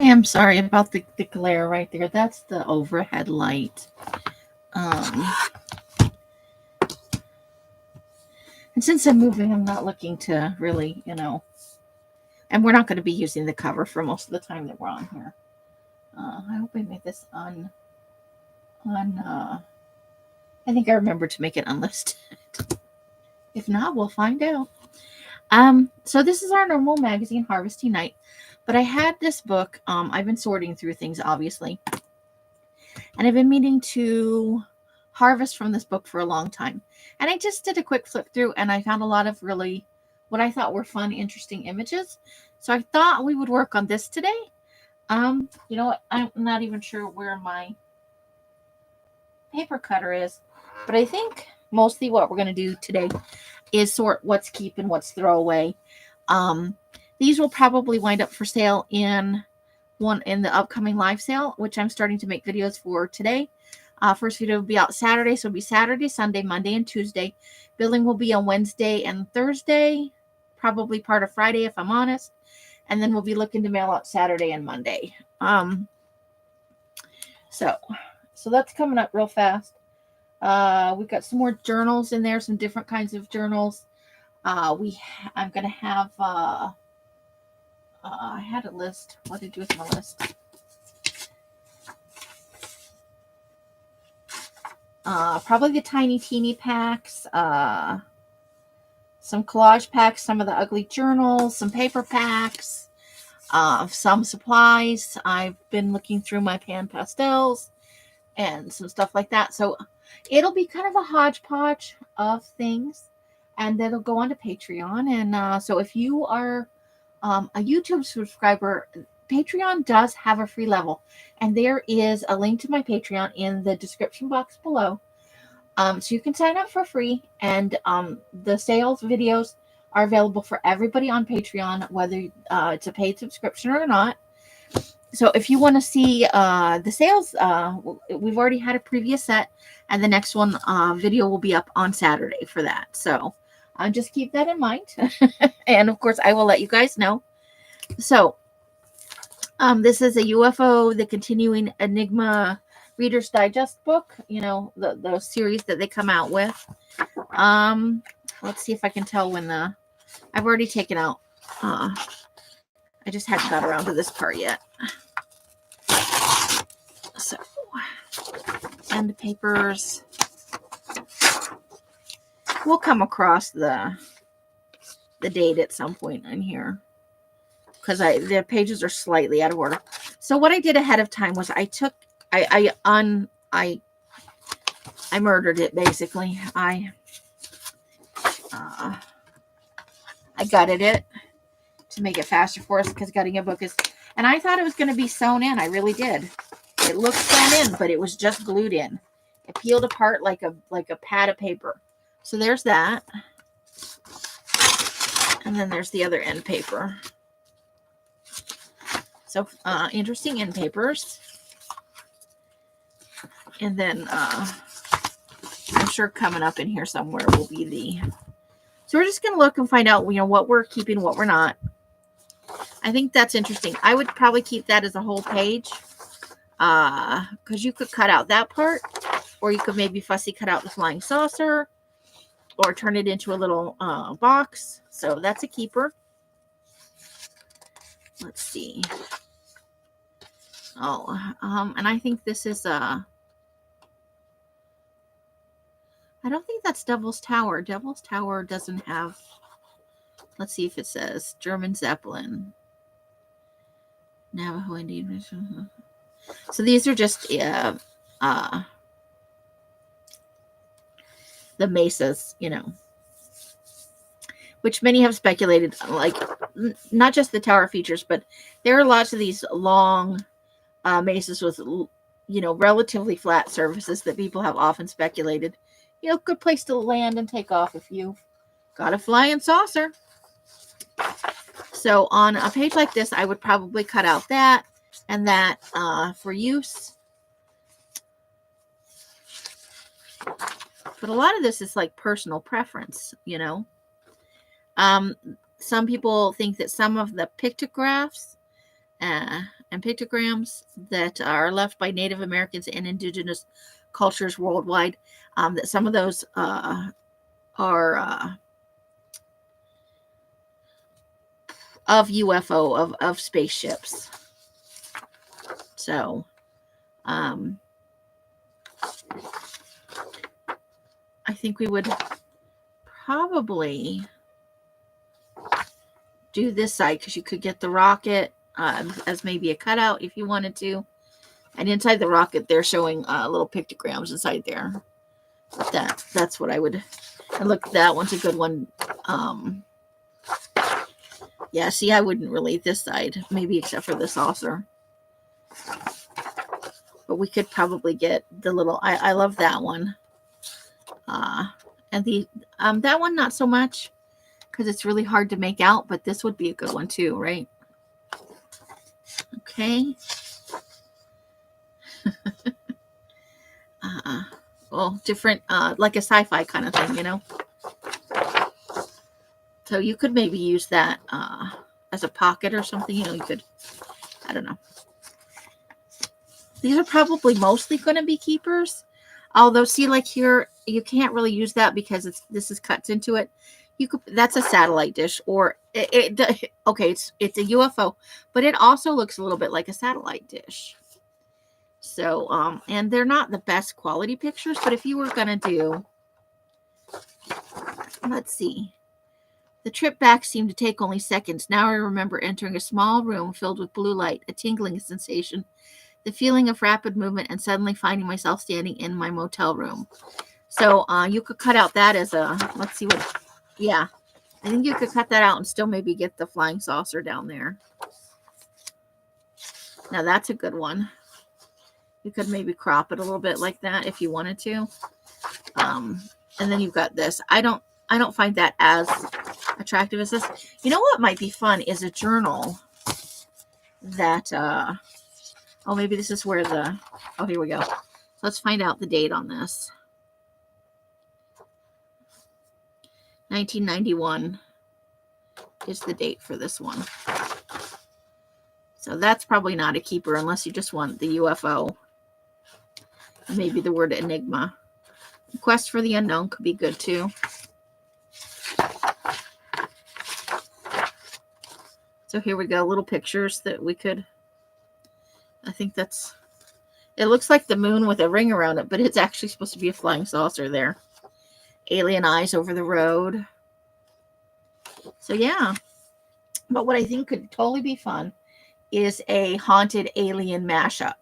am sorry about the glare right there. That's the overhead light. Um, and since I'm moving, I'm not looking to really, and we're not going to be using the cover for most of the time that we're on here. I hope I made this I think I remember to make it unlisted. If not, we'll find out. So this is our normal magazine harvesting night, but I had this book. I've been sorting through things, obviously, and I've been meaning to harvest from this book for a long time. And I just did a quick flip through, and I found a lot of really what I thought were fun, interesting images. So I thought we would work on this today. You know what? I'm not even sure where my paper cutter is, but I think mostly what we're going to do today is sort what's keep and what's throwaway. These will probably wind up for sale in the upcoming live sale, which I'm starting to make videos for today. First video will be out Saturday, so it'll be Saturday, Sunday, Monday, and Tuesday. Billing will be on Wednesday and Thursday, probably part of Friday if I'm honest, and then we'll be looking to mail out Saturday and Monday. So that's coming up real fast. We've got some more journals in there, some different kinds of journals. I'm gonna have. I had a list. What did I do with my list? Probably the tiny teeny packs. Some collage packs. Some of the ugly journals. Some paper packs. Some supplies. I've been looking through my pan pastels and some stuff like that. So it'll be kind of a hodgepodge of things, and that'll go onto Patreon. And so if you are a YouTube subscriber, Patreon does have a free level, and there is a link to my Patreon in the description box below. So you can sign up for free, and the sales videos are available for everybody on Patreon, whether it's a paid subscription or not. So if you want to see the sales, we've already had a previous set, and the next one video will be up on Saturday for that. So just keep that in mind. And of course, I will let you guys know. So this is a UFO, the Continuing Enigma Reader's Digest book, the series that they come out with. Let's see if I can tell when I've already taken out. I just hadn't got around to this part yet. So, end papers. We'll come across the date at some point in here, because the pages are slightly out of order. So what I did ahead of time was I murdered it, basically. I gutted it to make it faster for us, because gutting a book is, and I thought it was going to be sewn in. I really did. It looked sewn in, but it was just glued in. It peeled apart like a pad of paper. So there's that. And then there's the other end paper. So interesting end papers. And then I'm sure coming up in here somewhere will be so we're just going to look and find out, what we're keeping, what we're not. I think that's interesting. I would probably keep that as a whole page, because you could cut out that part, or you could maybe fussy cut out the flying saucer, or turn it into a little box. So that's a keeper. Let's see. And I think this is I don't think that's Devil's Tower. Devil's Tower doesn't have, let's see if it says German Zeppelin. Navajo Indian. So these are just the mesas, which many have speculated, like not just the tower features, but there are lots of these long mesas with, relatively flat surfaces that people have often speculated. Good place to land and take off if you've got a flying saucer. So on a page like this, I would probably cut out that and that for use. But a lot of this is like personal preference, Some people think that some of the pictographs and and pictograms that are left by Native Americans and indigenous cultures worldwide. That some of those are of UFO, of spaceships. So I think we would probably do this side, because you could get the rocket as maybe a cutout if you wanted to. And inside the rocket, they're showing little pictograms inside there. That's what I would. And look, that one's a good one. Yeah, see, I wouldn't really this side, maybe except for the saucer. But we could probably get the little. I love that one. And the that one not so much, because it's really hard to make out. But this would be a good one too, right? Okay. Well, different, like a sci-fi kind of thing, you know. So you could maybe use that as a pocket or something. You know, you could. I don't know. These are probably mostly going to be keepers. Although, see, like here, you can't really use that because this is cuts into it. You could. That's a satellite dish, or okay, it's a UFO, but it also looks a little bit like a satellite dish. So, and they're not the best quality pictures, but if you were going to do, let's see. The trip back seemed to take only seconds. Now I remember entering a small room filled with blue light, a tingling sensation, the feeling of rapid movement, and suddenly finding myself standing in my motel room. So you could cut out that as a, let's see what, yeah. I think you could cut that out and still maybe get the flying saucer down there. Now that's a good one. You could maybe crop it a little bit like that if you wanted to. And then you've got this. I don't find that as attractive as this. You know what might be fun is a journal that oh, maybe this is where the, oh, here we go. So let's find out the date on this. 1991 is the date for this one. So that's probably not a keeper unless you just want the UFO. Maybe the word enigma. Quest for the unknown could be good too. So here we go, little pictures that we could, I think that's, it looks like the moon with a ring around it, but it's actually supposed to be a flying saucer there. Alien eyes over the road. So yeah, but what I think could totally be fun is a haunted alien mashup.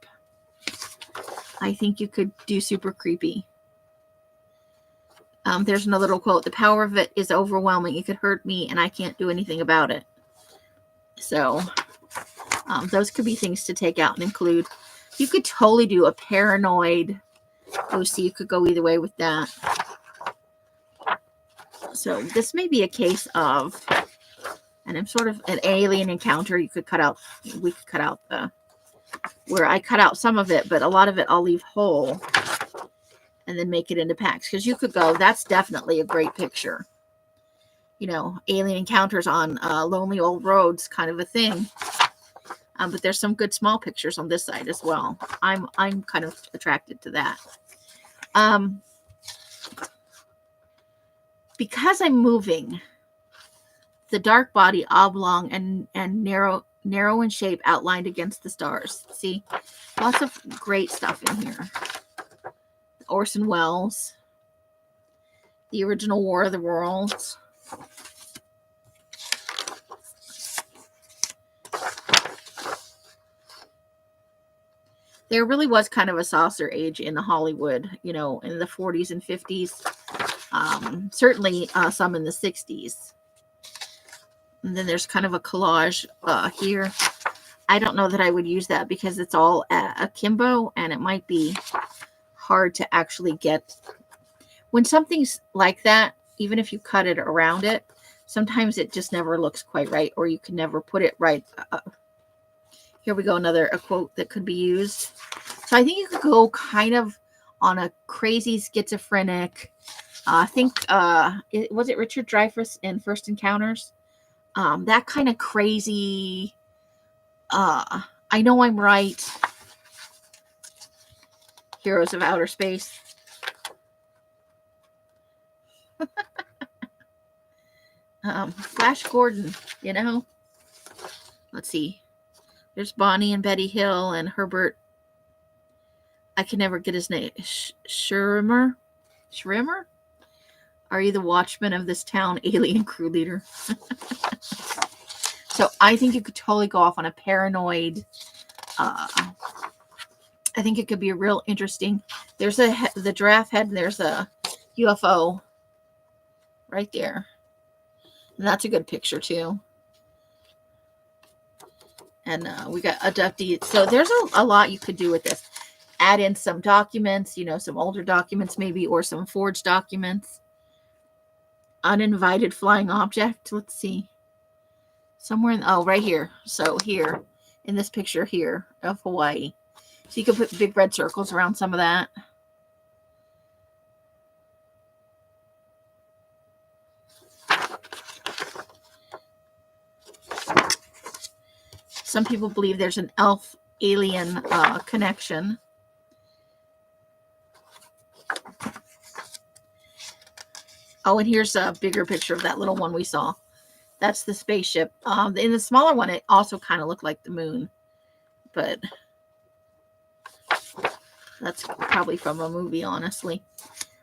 I think you could do super creepy. There's another little quote. The power of it is overwhelming. It could hurt me and I can't do anything about it. So those could be things to take out and include. You could totally do a paranoid OC. You could go either way with that. So this may be a case of, and I'm sort of an alien encounter. You could cut out, we could cut out the, where I cut out some of it, but a lot of it I'll leave whole and then make it into packs. Because you could go, that's definitely a great picture. You know, alien encounters on lonely old roads kind of a thing. But there's some good small pictures on this side as well. I'm kind of attracted to that. Because I'm moving, the dark body oblong and narrow in shape outlined against the stars. See, lots of great stuff in here. Orson Welles, the original War of the Worlds. There really was kind of a saucer age in Hollywood, you know, in the 40s and 50s. Certainly some in the 60s. And then there's kind of a collage here. I don't know that I would use that because it's all akimbo and it might be hard to actually get. When something's like that, even if you cut it around it, sometimes it just never looks quite right, or you can never put it right. Here we go, a quote that could be used. So I think you could go kind of on a crazy schizophrenic. I think, was it Richard Dreyfuss in First Encounters? That kind of crazy, I I know I'm right. Heroes of Outer Space. Flash Gordon, you know. Let's see. There's Bonnie and Betty Hill and Herbert. I can never get his name. Schirmer? Are you the watchman of this town, alien crew leader? So I think you could totally go off on a paranoid. I think it could be real interesting. There's the giraffe head, and there's a UFO right there. And that's a good picture too. And we got abductees. So there's a lot you could do with this. Add in some documents, you know, some older documents maybe, or some forged documents. Uninvited flying object. Let's see. Somewhere in, oh, right here. So here, in this picture here of Hawaii. So you can put big red circles around some of that. Some people believe there's an elf alien connection. Oh, and here's a bigger picture of that little one we saw. That's the spaceship. In the smaller one, it also kind of looked like the moon. But that's probably from a movie, honestly.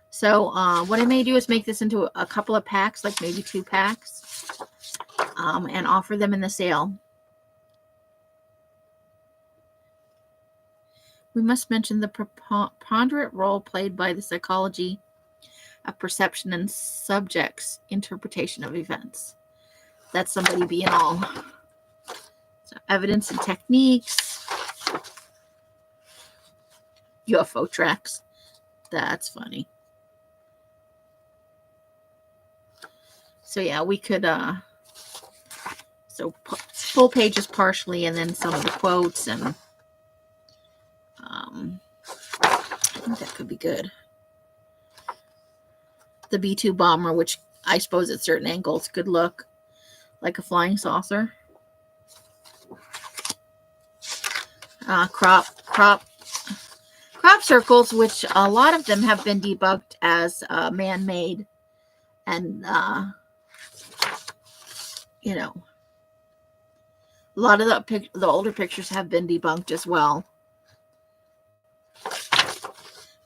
So what I may do is make this into a couple of packs, like maybe 2 packs, and offer them in the sale. We must mention the preponderant role played by the psychology of perception and subjects' interpretation of events. That's somebody being all. So evidence and techniques. UFO tracks. That's funny. So yeah, we could, so full pages partially, and then some of the quotes, and I think that could be good. The B-2 bomber, which I suppose at certain angles could look like a flying saucer. Crop circles, which a lot of them have been debunked as man-made, and you know, a lot of the older pictures have been debunked as well.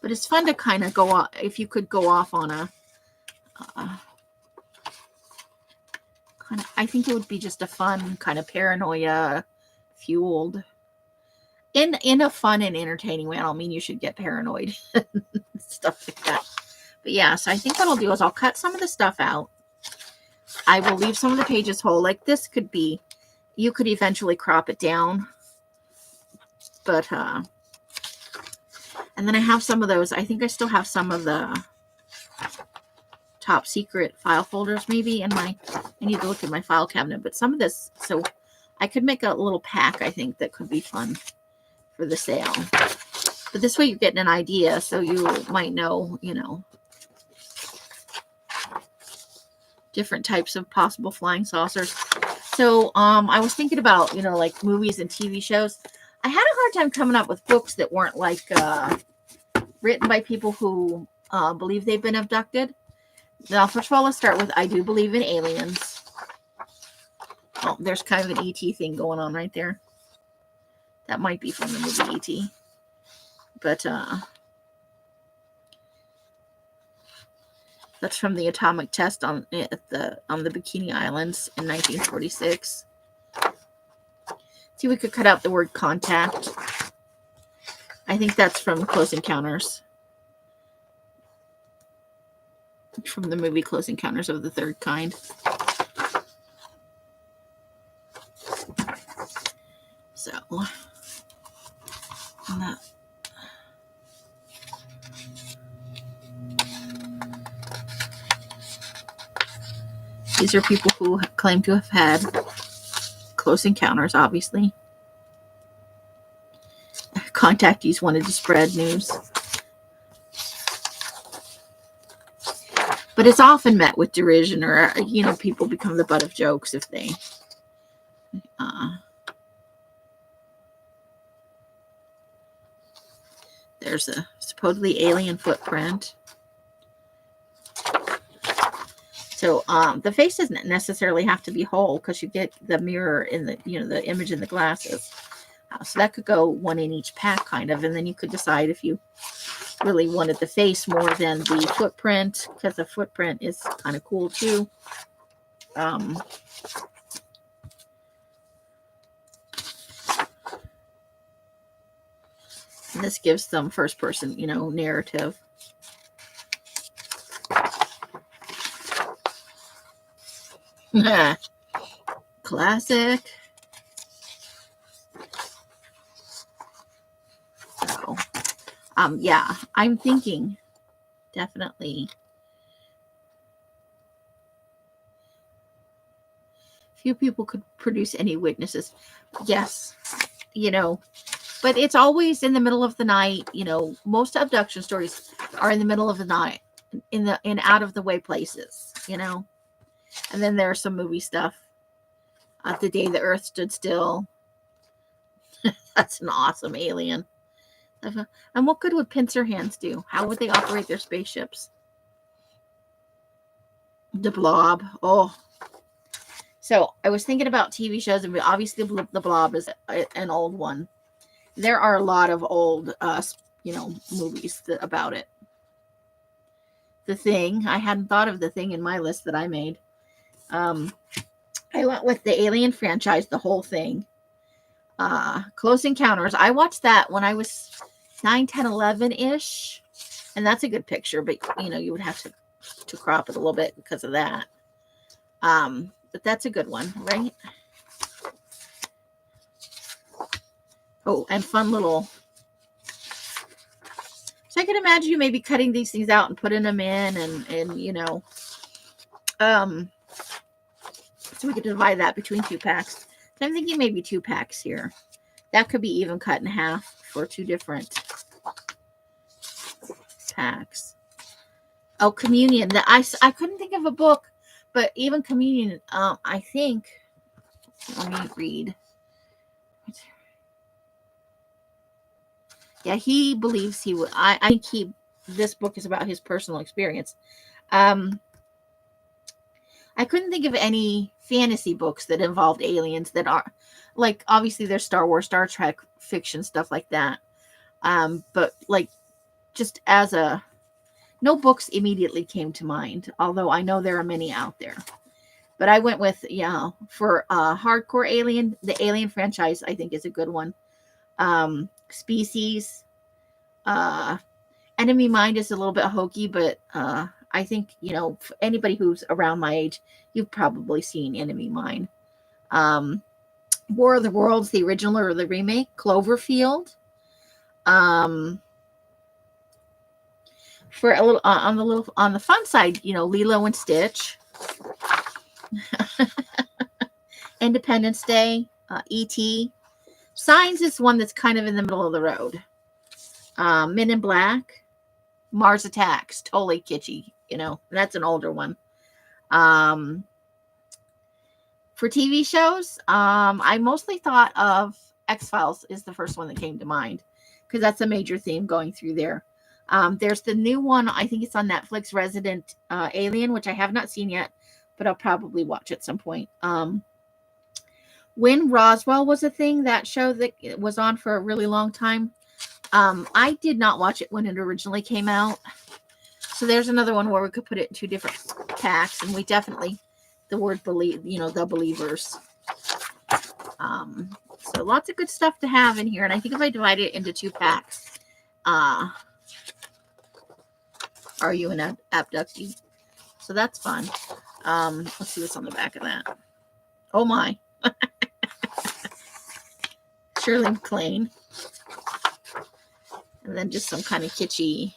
But it's fun to kind of go off, if you could go off on a kind of, I think it would be just a fun kind of paranoia fueled in a fun and entertaining way. I don't mean you should get paranoid stuff like that. But yeah, so I think what I'll do is I'll cut some of the stuff out. I will leave some of the pages whole. Like this could be, you could eventually crop it down. But and then I have some of those. I think I still have some of the top secret file folders maybe in my, I need to look at my file cabinet, but some of this, so I could make a little pack, I think, that could be fun for the sale. But this way you're getting an idea, so you might know, you know, different types of possible flying saucers. So I was thinking about, you know, like movies and TV shows. I had a hard time coming up with books that weren't like written by people who believe they've been abducted. Now, first of all, let's start with I Do Believe in Aliens. Oh, there's kind of an ET thing going on right there. That might be from the movie ET. But that's from the atomic test on the Bikini Islands in 1946. See, we could cut out the word contact. I think that's from Close Encounters. From the movie Close Encounters of the Third Kind. So, that. These are people who claim to have had close encounters, obviously. Contactees wanted to spread news. But it's often met with derision, or, you know, people become the butt of jokes if they There's a supposedly alien footprint. So the face doesn't necessarily have to be whole because you get the mirror in the, the image in the glasses. So that could go one in each pack kind of, and then you could decide if you really wanted the face more than the footprint, because the footprint is kind of cool too. And this gives them first person, narrative. Classic. So, yeah, I'm thinking definitely few people could produce any witnesses. Yes, but it's always in the middle of the night. Most abduction stories are in the middle of the night, in out of the way places. And then there's some movie stuff. The Day the Earth Stood Still. That's an awesome alien. And what good would pincer hands do? How would they operate their spaceships? The Blob. Oh. So I was thinking about TV shows, and obviously The Blob is an old one. There are a lot of old, movies about it. The Thing. I hadn't thought of The Thing in my list that I made. I went with the Alien franchise, the whole thing. Close Encounters. I watched that when I was 9, 10, 11-ish. And that's a good picture, but, you would have to crop it a little bit because of that. But that's a good one, right? Oh, and fun little. So I can imagine you maybe cutting these things out and putting them in, and so we could divide that between 2 packs. So I'm thinking maybe 2 packs here. That could be even cut in half for 2 different packs. Oh, Communion. I couldn't think of a book, but even Communion, I think, let me read. Yeah, he believes he would. I think this book is about his personal experience. I couldn't think of any fantasy books that involved aliens that are, like, obviously there's Star Wars, Star Trek fiction, stuff like that. But like, just no books immediately came to mind, although I know there are many out there. But I went with, for hardcore alien, the Alien franchise, I think, is a good one. Species. Enemy Mine is a little bit hokey, but I think, for anybody who's around my age, you've probably seen Enemy Mine. War of the Worlds, the original or the remake. Cloverfield. For a little on the fun side, Lilo and Stitch. Independence Day. E.T. Signs is one that's kind of in the middle of the road. Men in Black. Mars Attacks, totally kitschy, that's an older one. For TV shows, I mostly thought of X-Files is the first one that came to mind, because that's a major theme going through there. There's the new one, I think it's on Netflix, Resident Alien, which I have not seen yet, but I'll probably watch at some point. When Roswell was a thing, that show that was on for a really long time, I did not watch it when it originally came out. So there's another one where we could put it in 2 different packs, and we definitely, the word believe, the believers. So lots of good stuff to have in here. And I think if I divide it into 2 packs, are you an abductee? So that's fun. Let's see what's on the back of that. Oh my. Shirley MacLaine. And then just some kind of kitschy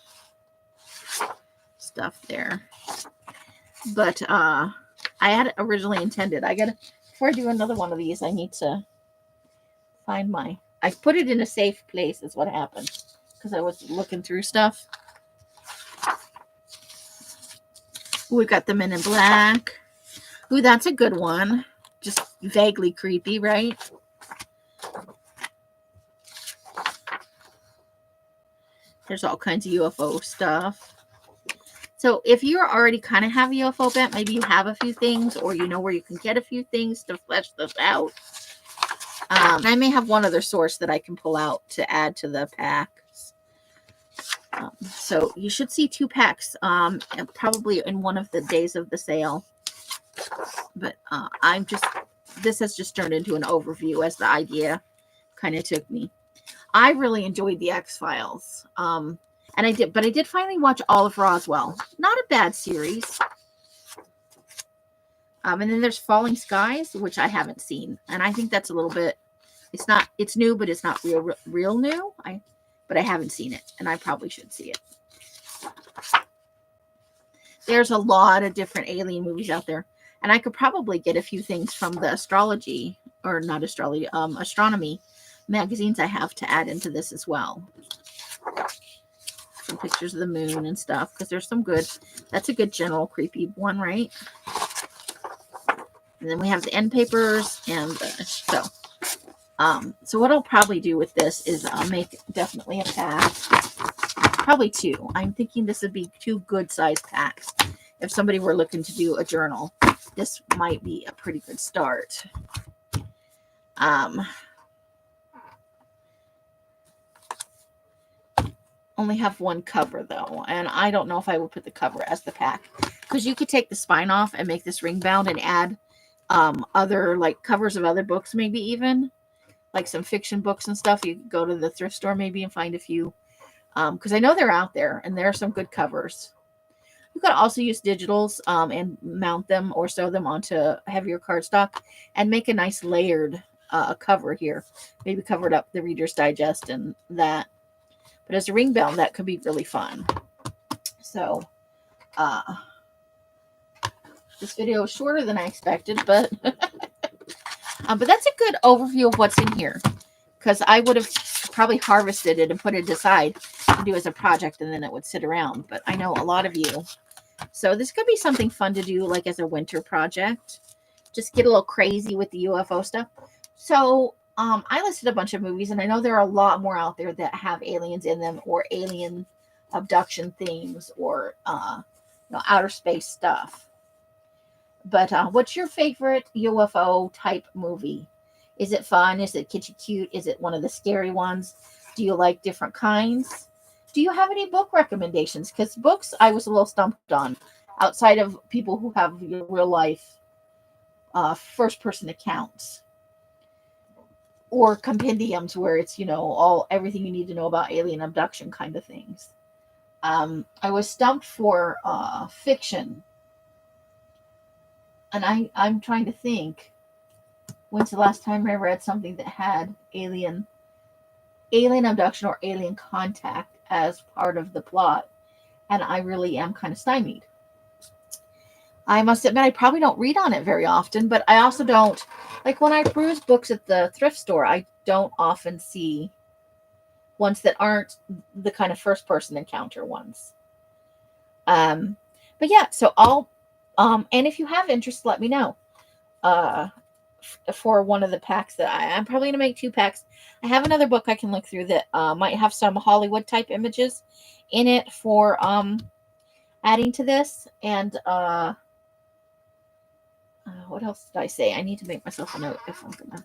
stuff there. But I had originally intended, before I do another one of these, I need to find I put it in a safe place is what happened, because I was looking through stuff. We've got the Men in Black. Ooh, that's a good one. Just vaguely creepy, right? There's all kinds of UFO stuff. So if you already kind of have a UFO bent, maybe you have a few things, or you know where you can get a few things to flesh this out. I may have one other source that I can pull out to add to the packs. So you should see 2 packs probably in one of the days of the sale. But this has just turned into an overview as the idea kind of took me. I really enjoyed the X-Files. And I did finally watch all of Roswell. Not a bad series. And then there's Falling Skies, which I haven't seen. And I think that's a little bit, it's new, but it's not real new. But I haven't seen it, and I probably should see it. There's a lot of different alien movies out there. And I could probably get a few things from the astronomy magazines I have to add into this as well. Some pictures of the moon and stuff, because there's some good. That's a good general creepy one, right? And then we have the end papers, and so what I'll probably do with this is make definitely a pack, probably 2. I'm thinking this would be 2 good size packs. If somebody were looking to do a journal, this might be a pretty good start. Only have one cover though, and I don't know if I would put the cover as the pack, because you could take the spine off and make this ring bound and add other like covers of other books, maybe even like some fiction books and stuff. You could go to the thrift store maybe and find a few, because I know they're out there and there are some good covers. You could also use digitals and mount them or sew them onto heavier cardstock and make a nice layered cover here. Maybe cover it up the Reader's Digest and that. But as a ring bound, that could be really fun. So, this video is shorter than I expected, but but that's a good overview of what's in here. Because I would have probably harvested it and put it aside to do as a project, and then it would sit around. But I know a lot of you. So this could be something fun to do, like as a winter project. Just get a little crazy with the UFO stuff. So, I listed a bunch of movies, and I know there are a lot more out there that have aliens in them, or alien abduction themes, or outer space stuff. But what's your favorite UFO type movie? Is it fun? Is it kitschy cute? Is it one of the scary ones? Do you like different kinds? Do you have any book recommendations? Because books I was a little stumped on, outside of people who have real life first person accounts. Or compendiums where it's, everything you need to know about alien abduction kind of things. I was stumped for fiction. And I'm trying to think, when's the last time I read something that had alien abduction or alien contact as part of the plot? And I really am kind of stymied. I must admit, I probably don't read on it very often, but I also don't, like when I peruse books at the thrift store, I don't often see ones that aren't the kind of first person encounter ones. But yeah, so I'll, and if you have interest, let me know, for one of the packs that I'm probably going to make 2 packs. I have another book I can look through that, might have some Hollywood type images in it for, adding to this. And, what else did I say? I need to make myself a note if I'm gonna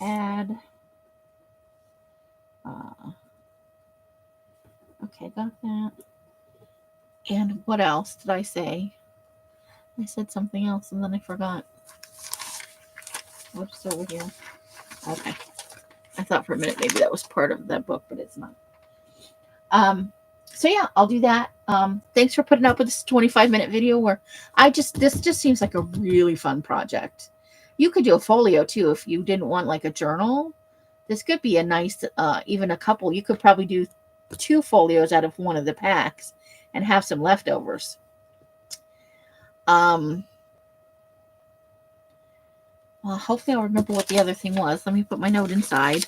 add. Okay, got that. And what else did I say? I said something else and then I forgot. What's over here? Okay. I thought for a minute maybe that was part of that book, but it's not. So yeah, I'll do that. Thanks for putting up with this 25-minute video where this just seems like a really fun project. You could do a folio too if you didn't want like a journal. This could be a nice, even a couple. You could probably do 2 folios out of one of the packs and have some leftovers. Well, hopefully I'll remember what the other thing was. Let me put my note inside.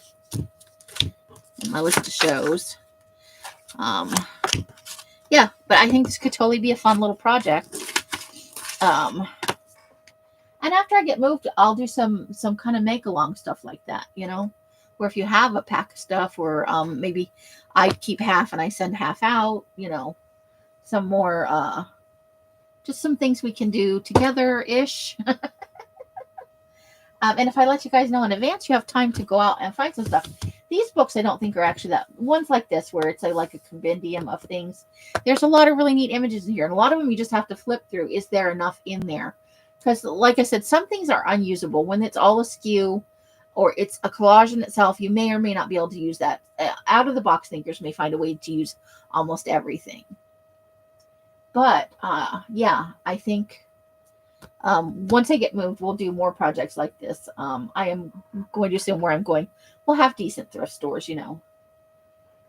My list of shows. Yeah, but I think this could totally be a fun little project. And after I get moved, I'll do some kind of make-along stuff like that, Or if you have a pack of stuff, or maybe I keep half and I send half out, some more, just some things we can do together-ish. And if I let you guys know in advance, you have time to go out and find some stuff. These books I don't think are actually that. Ones like this, where it's like a compendium of things. There's a lot of really neat images in here. And a lot of them you just have to flip through. Is there enough in there? Because like I said, some things are unusable. When it's all askew or it's a collage in itself, you may or may not be able to use that. Out of the box thinkers may find a way to use almost everything. But yeah, I think once I get moved, we'll do more projects like this. I am going to assume where I'm going, we'll have decent thrift stores,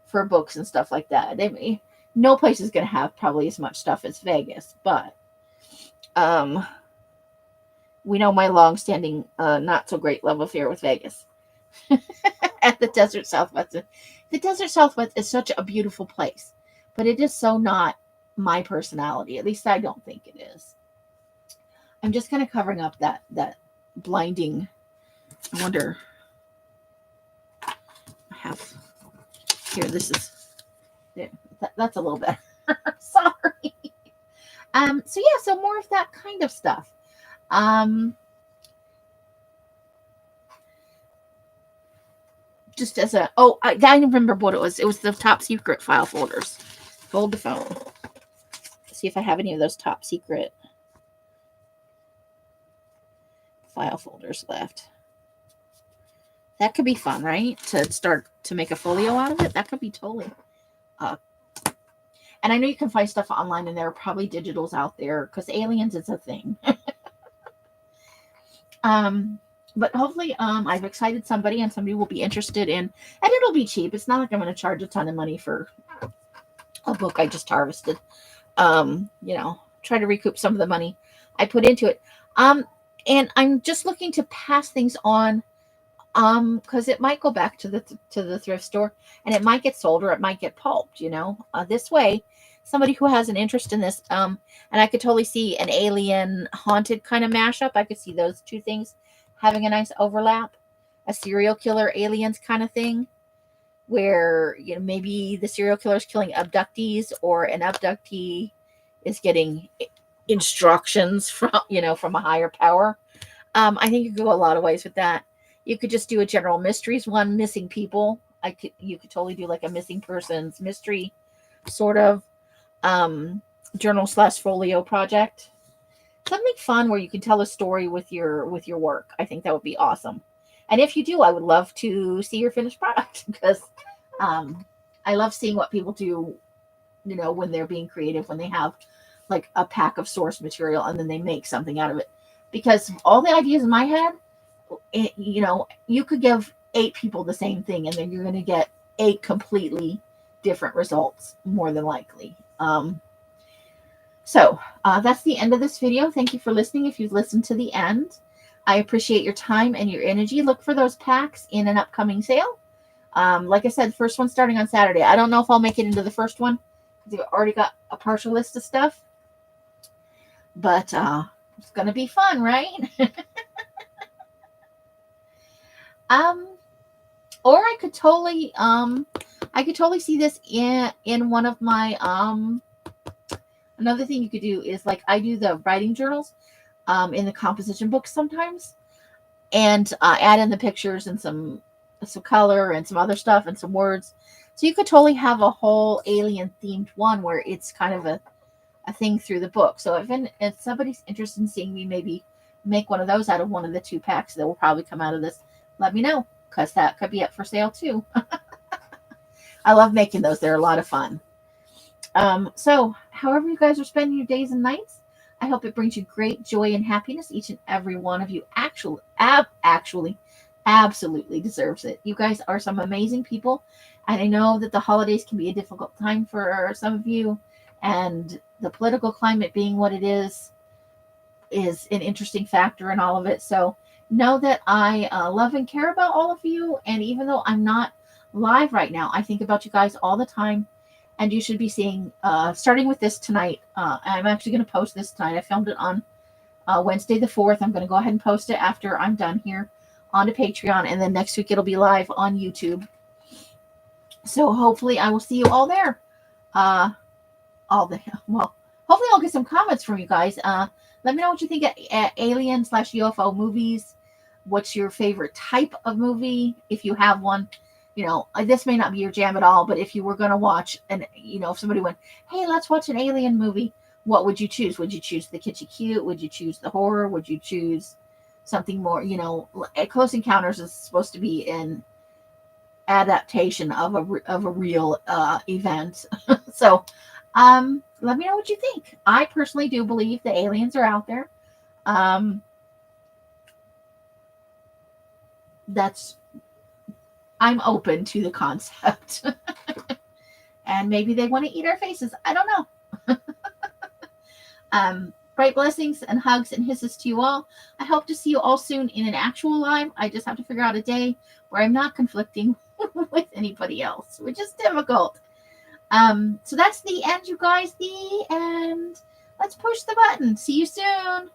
for books and stuff like that. No place is going to have probably as much stuff as Vegas, but we know my long-standing, not so great love affair with Vegas. At the Desert Southwest. The Desert Southwest is such a beautiful place, but it is so not my personality. At least I don't think it is. I'm just kind of covering up that blinding. I wonder. I have here. This is. Yeah, that's a little better. Sorry. So yeah. So more of that kind of stuff. Just as a. Oh, I remember what it was. It was the top secret file folders. Hold the phone. See if I have any of those top secret file folders left. That could be fun, right? To start to make a folio out of it. That could be totally. And I know you can find stuff online, and there are probably digitals out there because aliens is a thing. But hopefully, I've excited somebody, and somebody will be interested in, and it'll be cheap. It's not like I'm going to charge a ton of money for a book I just harvested. Try to recoup some of the money I put into it. And I'm just looking to pass things on, because it might go back to the thrift store, and it might get sold, or it might get pulped. This way, somebody who has an interest in this, and I could totally see an alien haunted kind of mashup. I could see those two things having a nice overlap, a serial killer aliens kind of thing, where maybe the serial killer is killing abductees, or an abductee is getting instructions from a higher power. I think you could go a lot of ways with that. You could just do a general mysteries one, missing people. You could totally do like a missing persons mystery sort of journal/folio project. Something fun where you can tell a story with your work. I think that would be awesome. And if you do, I would love to see your finished product, because I love seeing what people do, when they're being creative, when they have like a pack of source material and then they make something out of it. Because all the ideas in my head, you could give 8 people the same thing, and then you're going to get 8 completely different results, more than likely. So that's the end of this video. Thank you for listening. If you've listened to the end, I appreciate your time and your energy. Look for those packs in an upcoming sale. Like I said, first one starting on Saturday. I don't know if I'll make it into the first one, because I've already got a partial list of stuff. But it's going to be fun, right? Or I could totally see this in one of my, another thing you could do is, like, I do the writing journals, in the composition books sometimes, and add in the pictures and some color and some other stuff and some words. So you could totally have a whole alien themed one where it's kind of a thing through the book. So if somebody's interested in seeing me maybe make one of those out of one of the 2 packs that will probably come out of this, let me know, because that could be up for sale too. I love making those. They're a lot of fun. So however you guys are spending your days and nights, I hope it brings you great joy and happiness. Each and every one of you actually absolutely deserves it. You guys are some amazing people, and I know that the holidays can be a difficult time for some of you, and the political climate being what it is an interesting factor in all of it. So know that I love and care about all of you, and even though I'm not live right now, I think about you guys all the time, and you should be seeing, starting with this tonight. I'm actually going to post this tonight. I filmed it on Wednesday the 4th. I'm going to go ahead and post it after I'm done here. onto Patreon, and then next week it'll be live on YouTube. So hopefully I will see you all there. Well, hopefully I'll get some comments from you guys. Let me know what you think of alien/UFO movies. What's your favorite type of movie, if you have one? This may not be your jam at all, but if you were going to watch, and if somebody went, hey, let's watch an alien movie, what would you choose? Would you choose the kitschy cute? Would you choose the horror? Would you choose something more? Close Encounters is supposed to be an adaptation of a real event. So let me know what you think. I personally do believe the aliens are out there. I'm open to the concept. And maybe they want to eat our faces. I don't know. Bright blessings and hugs and hisses to you all. I hope to see you all soon in an actual live. I just have to figure out a day where I'm not conflicting with anybody else, which is difficult. So that's the end, you guys. The end. Let's push the button. See you soon.